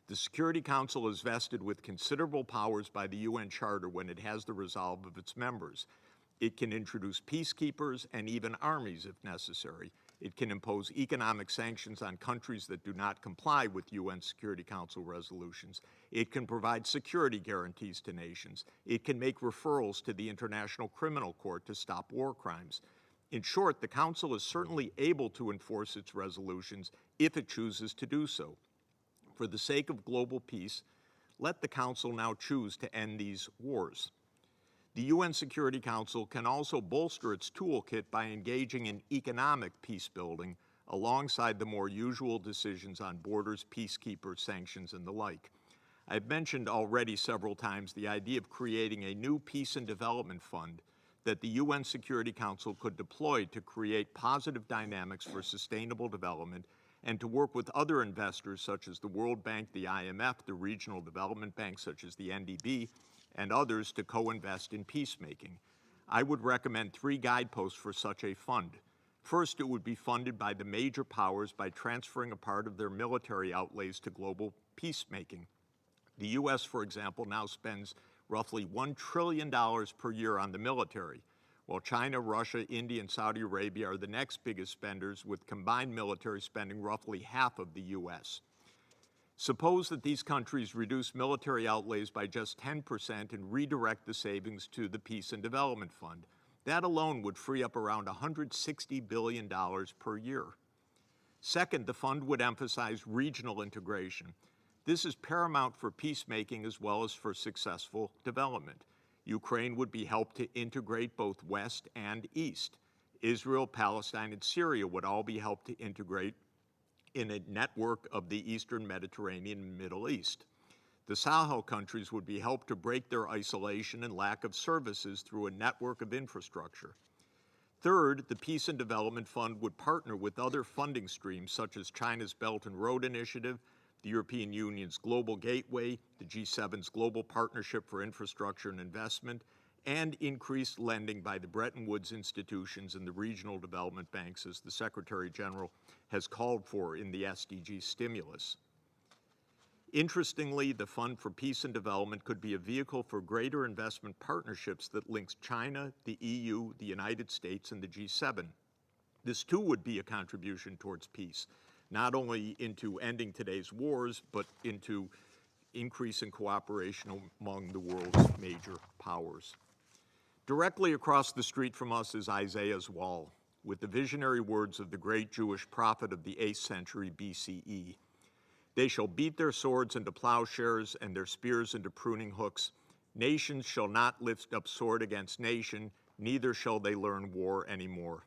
The Security Council is vested with considerable powers by the UN Charter when it has the resolve of its members. It can introduce peacekeepers and even armies if necessary. It can impose economic sanctions on countries that do not comply with UN Security Council resolutions. It can provide security guarantees to nations. It can make referrals to the International Criminal Court to stop war crimes. In short, the Council is certainly able to enforce its resolutions if it chooses to do so. For the sake of global peace, let the Council now choose to end these wars. The UN Security Council can also bolster its toolkit by engaging in economic peace building alongside the more usual decisions on borders, peacekeepers, sanctions, and the like. I've mentioned already several times the idea of creating a new peace and development fund that the UN Security Council could deploy to create positive dynamics for sustainable development and to work with other investors such as the World Bank, the IMF, the regional development banks such as the NDB, and others to co-invest in peacemaking. I would recommend 3 guideposts for such a fund. First, it would be funded by the major powers by transferring a part of their military outlays to global peacemaking. The U.S., for example, now spends roughly $1 trillion per year on the military, while China, Russia, India, and Saudi Arabia are the next biggest spenders, with combined military spending roughly half of the U.S. Suppose that these countries reduce military outlays by just 10% and redirect the savings to the Peace and Development Fund. That alone would free up around $160 billion per year. Second, the fund would emphasize regional integration. This is paramount for peacemaking as well as for successful development. Ukraine would be helped to integrate both West and East. Israel, Palestine, and Syria would all be helped to integrate in a network of the Eastern Mediterranean and Middle East. The Sahel countries would be helped to break their isolation and lack of services through a network of infrastructure. Third, the Peace and Development Fund would partner with other funding streams such as China's Belt and Road Initiative, the European Union's Global Gateway, the G7's Global Partnership for Infrastructure and Investment, and increased lending by the Bretton Woods institutions and the regional development banks, as the Secretary General has called for in the SDG stimulus. Interestingly, the Fund for Peace and Development could be a vehicle for greater investment partnerships that links China, the EU, the United States, and the G7. This too would be a contribution towards peace, not only into ending today's wars, but into increasing cooperation among the world's major powers. Directly across the street from us is Isaiah's wall, with the visionary words of the great Jewish prophet of the 8th century BCE. They shall beat their swords into plowshares and their spears into pruning hooks. Nations shall not lift up sword against nation, neither shall they learn war anymore.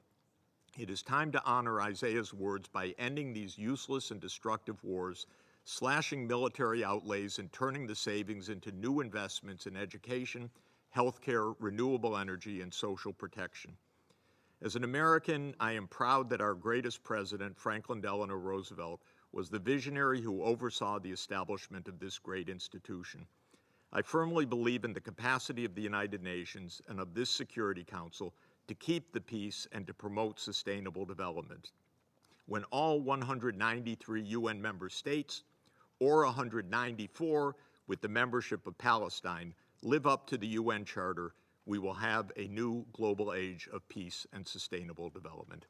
It is time to honor Isaiah's words by ending these useless and destructive wars, slashing military outlays and turning the savings into new investments in education, healthcare, renewable energy, and social protection. As an American, I am proud that our greatest president, Franklin Delano Roosevelt, was the visionary who oversaw the establishment of this great institution. I firmly believe in the capacity of the United Nations and of this Security Council to keep the peace and to promote sustainable development. When all 193 UN member states, or 194 with the membership of Palestine, live up to the UN Charter, we will have a new global age of peace and sustainable development.